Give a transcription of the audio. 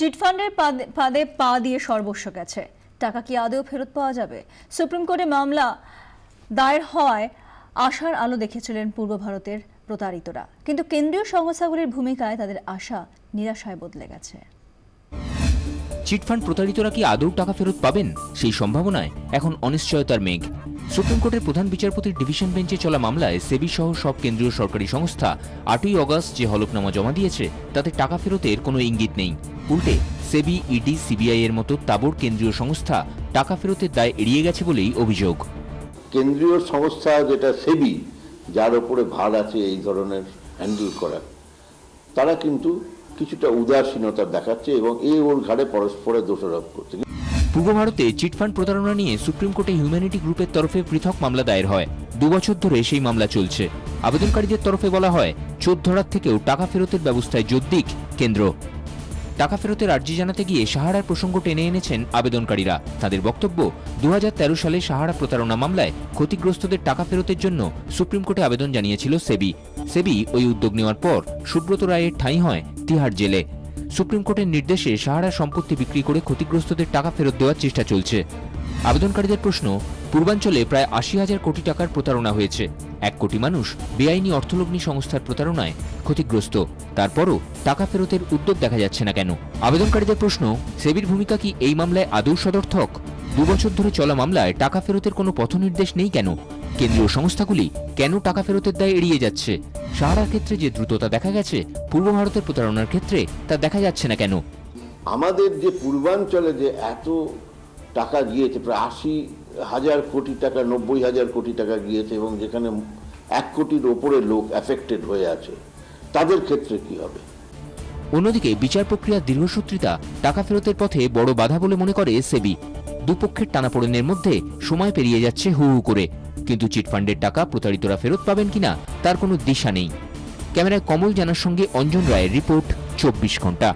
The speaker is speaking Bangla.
চিটফান্ডের ফাঁদে পা দিয়ে সর্বস্ব গেছে, টাকা কি আদৌ ফেরত পাওয়া যাবে? সুপ্রিম কোর্টে মামলা দায়ের হওয়ায় আশার আলো দেখেছিলেন পূর্ব ভারতের প্রতারিতরা, কিন্তু কেন্দ্রীয় সংস্থাগুলির ভূমিকায় তাদের আশা নিরাশায় বদলে গেছে। চিটফান্ড প্রতারিতরা কি আদৌ টাকা ফেরত পাবেন, সেই সম্ভাবনায় এখন অনিশ্চয়তার মেঘ। সুপ্রিম কোর্টের প্রধান বিচারপতির ডিভিশন বেঞ্চে চলা মামলায় সেবি সহ সব কেন্দ্রীয় সরকারি সংস্থা 8ই অগস্ট যে হলফনামা জমা দিয়েছে তাতে টাকা ফেরতের কোনো ইঙ্গিত নেই। উল্টে সেবি, ইডি, সিবিআই এর মতো তাবড় কেন্দ্রীয় সংস্থা টাকা ফেরতের দায় এড়িয়ে গেছে বলেই অভিযোগ। কেন্দ্রীয় সংস্থা যেটা সেবি, যার উপরে ভার আছে এই ধরনের হ্যান্ডেল করা, তারা কিন্তু কিছুটা উদাসীনতা দেখাচ্ছে এবং ওর ঘাড়ে পরস্পরের দোষারোপ করছে। পূর্ব ভারতে চিটফান্ড প্রতারণা নিয়ে সুপ্রিম কোর্টে হিউম্যানিটি গ্রুপের তরফে পৃথক মামলা দায়ের হয়। 2 বছর ধরে সেই মামলা চলছে। আবেদনকারীদের তরফে বলা হয়, চোর ধরার থেকেও টাকা ফেরতের ব্যবস্থায় জোর দিক কেন্দ্র। টাকা ফেরতের আর্জি জানাতে গিয়ে সাহারার প্রসঙ্গ টেনে এনেছেন আবেদনকারীরা। তাদের বক্তব্য, 2013 সালে সাহারা প্রতারণা মামলায় ক্ষতিগ্রস্তদের টাকা ফেরতের জন্য সুপ্রিম কোর্টে আবেদন জানিয়েছিল সেবি ওই উদ্যোগ নেওয়ার পর সুব্রত রায়ের ঠাঁই হয় তিহাড় জেলে। সুপ্রিম কোর্টের নির্দেশে সাহারার সম্পত্তি বিক্রি করে ক্ষতিগ্রস্তদের টাকা ফেরত দেওয়ার চেষ্টা চলছে। আবেদনকারীদের প্রশ্ন, পূর্বাঞ্চলে প্রায় 80,000 কোটি টাকার প্রতারণা হয়েছে। 1 কোটি মানুষ বেআইনি অর্থলগ্নি সংস্থার প্রতারণায় ক্ষতিগ্রস্ত। তারপরও টাকা ফেরতের উদ্যোগ দেখা যাচ্ছে না কেন? আবেদনকারীদের প্রশ্ন, সেবির ভূমিকা কি এই মামলায় আদৌ সদর্থক? 2 বছর ধরে চলা মামলায় টাকা ফেরতের কোনো পথনির্দেশ নেই কেন? কেন্দ্রীয় সংস্থাগুলি কেন টাকা ফেরতের দায় এড়িয়ে যাচ্ছে? সাহারার ক্ষেত্রে যে দ্রুততা দেখা গেছে, পূর্ব ভারতের প্রতারণার ক্ষেত্রে তা দেখা যাচ্ছে না কেন? আমাদের যে পূর্বাঞ্চলে যে এত টাকা গিয়েছে, প্রায় 80,000 কোটি টাকা, 90,000 কোটি টাকা গিয়েছে, এবং যেখানে 1 কোটির ওপরে লোক অ্যাফেক্টেড হয়ে আছে, তাদের ক্ষেত্রে কি হবে? অন্যদিকে বিচার প্রক্রিয়ার দীর্ঘসূত্রিতা টাকা ফেরতের পথে বড় বাধা বলে মনে করে সেবি। দুপক্ষের টানাপোড়েনের মধ্যে সময় পেরিয়ে যাচ্ছে হু হু করে, কিন্তু চিটফান্ডের টাকা প্রতারিতরা ফেরত পাবেন কিনা তার কোনো দিশা নেই। ক্যামেরায় কমল জানার সঙ্গে অঞ্জন রায়ের রিপোর্ট, 24 ঘন্টা।